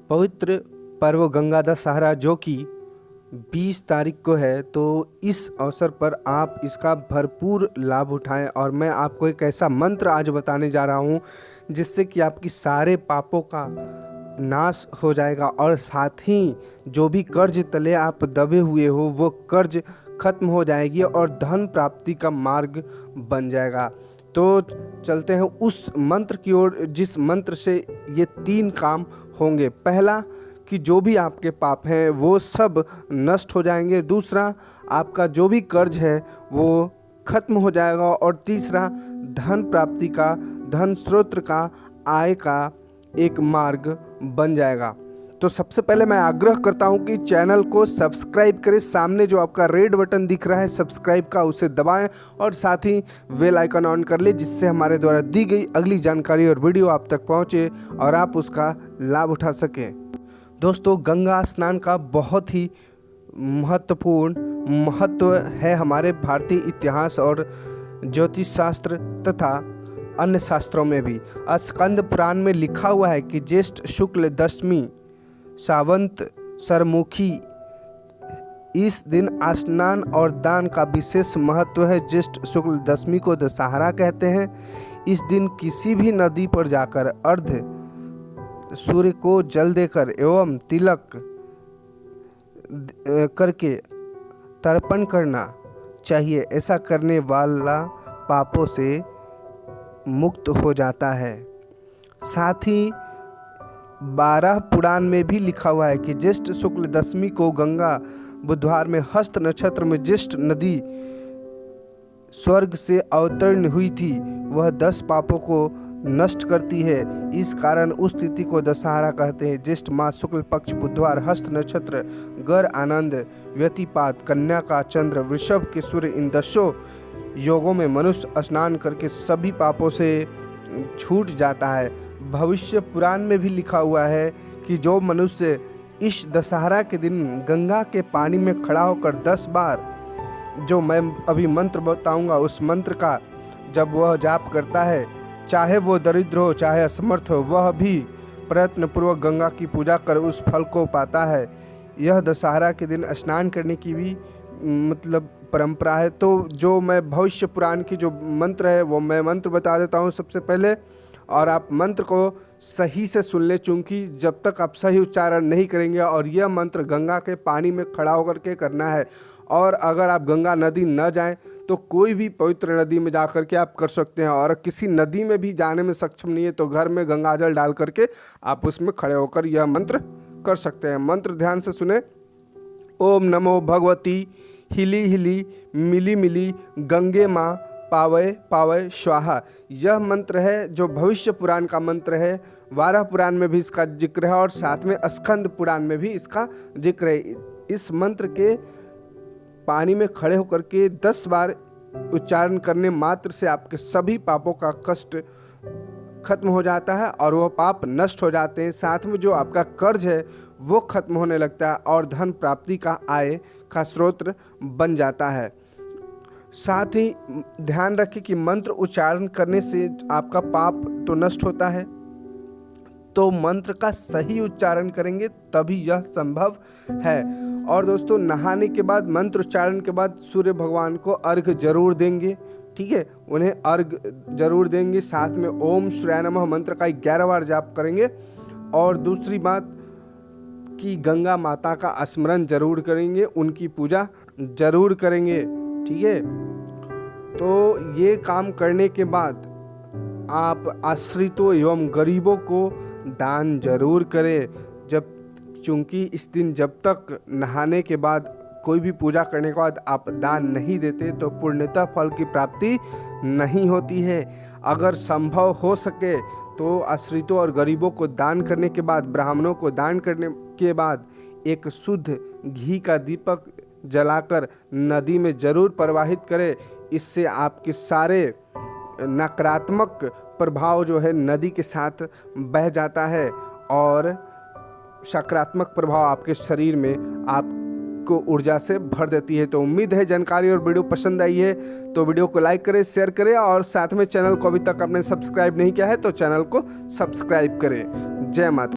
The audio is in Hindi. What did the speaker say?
पवित्र पर्व गंगा दशहरा जो कि 20 तारीख को है, तो इस अवसर पर आप इसका भरपूर लाभ उठाएं। और मैं आपको एक ऐसा मंत्र आज बताने जा रहा हूं जिससे कि आपकी सारे पापों का नाश हो जाएगा और साथ ही जो भी कर्ज तले आप दबे हुए हो वो कर्ज खत्म हो जाएगी और धन प्राप्ति का मार्ग बन जाएगा। तो चलते हैं उस मंत्र की ओर जिस मंत्र से ये 3 काम होंगे। पहला कि जो भी आपके पाप हैं वो सब नष्ट हो जाएंगे। दूसरा, आपका जो भी कर्ज है वो खत्म हो जाएगा। और तीसरा, धन प्राप्ति का, धन स्रोत का, आय का एक मार्ग बन जाएगा। तो सबसे पहले मैं आग्रह करता हूं कि चैनल को सब्सक्राइब करें। सामने जो आपका रेड बटन दिख रहा है सब्सक्राइब का, उसे दबाएं और साथ ही बेल आइकन ऑन कर ले, जिससे हमारे द्वारा दी गई अगली जानकारी और वीडियो आप तक पहुंचे और आप उसका लाभ उठा सकें। दोस्तों, गंगा स्नान का बहुत ही महत्वपूर्ण महत्व है हमारे भारतीय इतिहास और ज्योतिष शास्त्र तथा अन्य शास्त्रों में भी। स्कंद पुराण में लिखा हुआ है कि ज्येष्ठ शुक्ल दशमी सावंत सरमुखी इस दिन स्नान और दान का विशेष महत्व है। ज्येष्ठ शुक्ल दशमी को दशहरा कहते हैं। इस दिन किसी भी नदी पर जाकर अर्ध सूर्य को जल देकर एवं तिलक करके तर्पण करना चाहिए। ऐसा करने वाला पापों से मुक्त हो जाता है। साथ ही 12 पुराण में भी लिखा हुआ है कि ज्येष्ठ शुक्ल दशमी को गंगा बुधवार में हस्त नक्षत्र में ज्येष्ठ नदी स्वर्ग से अवतरण हुई थी। वह 10 पापों को नष्ट करती है। इस कारण उस तिथि को दशहरा कहते हैं। ज्येष्ठ मास शुक्ल पक्ष बुधवार, हस्त नक्षत्र, गर आनंद, व्यतिपात, कन्या का चंद्र, वृषभ के सूर्य, इन 10 योगों में मनुष्य स्नान करके सभी पापों से छूट जाता है। भविष्य पुराण में भी लिखा हुआ है कि जो मनुष्य इस दशहरा के दिन गंगा के पानी में खड़ा होकर 10 बार जो मैं अभी मंत्र बताऊंगा उस मंत्र का जब वह जाप करता है, चाहे वो दरिद्र हो चाहे असमर्थ हो, वह भी प्रयत्नपूर्वक गंगा की पूजा कर उस फल को पाता है। यह दशहरा के दिन स्नान करने की भी परंपरा है। तो जो मैं भविष्य पुराण की जो मंत्र है वो मैं मंत्र बता देता हूँ सबसे पहले, और आप मंत्र को सही से सुन ले, चूँकि जब तक आप सही उच्चारण नहीं करेंगे। और यह मंत्र गंगा के पानी में खड़ा होकर के करना है। और अगर आप गंगा नदी न जाएं तो कोई भी पवित्र नदी में जा कर के आप कर सकते हैं। और किसी नदी में भी जाने में सक्षम नहीं है तो घर में गंगा जल डाल करके आप उसमें खड़े होकर यह मंत्र कर सकते हैं। मंत्र ध्यान से सुने। ओम नमो भगवती हिली हिली मिली मिली गंगे माँ पावय पावय स्वाहा। यह मंत्र है जो भविष्य पुराण का मंत्र है। 12 पुराण में भी इसका जिक्र है और साथ में स्कंद पुराण में भी इसका जिक्र है। इस मंत्र के पानी में खड़े होकर के 10 बार उच्चारण करने मात्र से आपके सभी पापों का कष्ट खत्म हो जाता है और वह पाप नष्ट हो जाते हैं। साथ में जो आपका कर्ज है वो खत्म होने लगता है और धन प्राप्ति का, आय का स्रोत बन जाता है। साथ ही ध्यान रखें कि मंत्र उच्चारण करने से आपका पाप तो नष्ट होता है, तो मंत्र का सही उच्चारण करेंगे तभी यह संभव है। और दोस्तों, नहाने के बाद, मंत्र उच्चारण के बाद सूर्य भगवान को अर्घ जरूर देंगे। ठीक है, उन्हें अर्घ जरूर देंगे। साथ में ओम सूर्याय नमः मंत्र का 11 बार जाप करेंगे। और दूसरी बात कि गंगा माता का स्मरण जरूर करेंगे, उनकी पूजा जरूर करेंगे। ठीक है, तो ये काम करने के बाद आप आश्रितों एवं गरीबों को दान जरूर करें। चूँकि इस दिन जब तक नहाने के बाद, कोई भी पूजा करने के बाद आप दान नहीं देते तो पूर्णतः फल की प्राप्ति नहीं होती है। अगर संभव हो सके तो आश्रितों और गरीबों को दान करने के बाद, ब्राह्मणों को दान करने के बाद एक शुद्ध घी का दीपक जलाकर नदी में जरूर प्रवाहित करें। इससे आपके सारे नकारात्मक प्रभाव जो है नदी के साथ बह जाता है और सकारात्मक प्रभाव आपके शरीर में आपको ऊर्जा से भर देती है। तो उम्मीद है जानकारी और वीडियो पसंद आई है तो वीडियो को लाइक करें, शेयर करें और साथ में चैनल को अभी तक आपने सब्सक्राइब नहीं किया है तो चैनल को सब्सक्राइब करें। जय माता।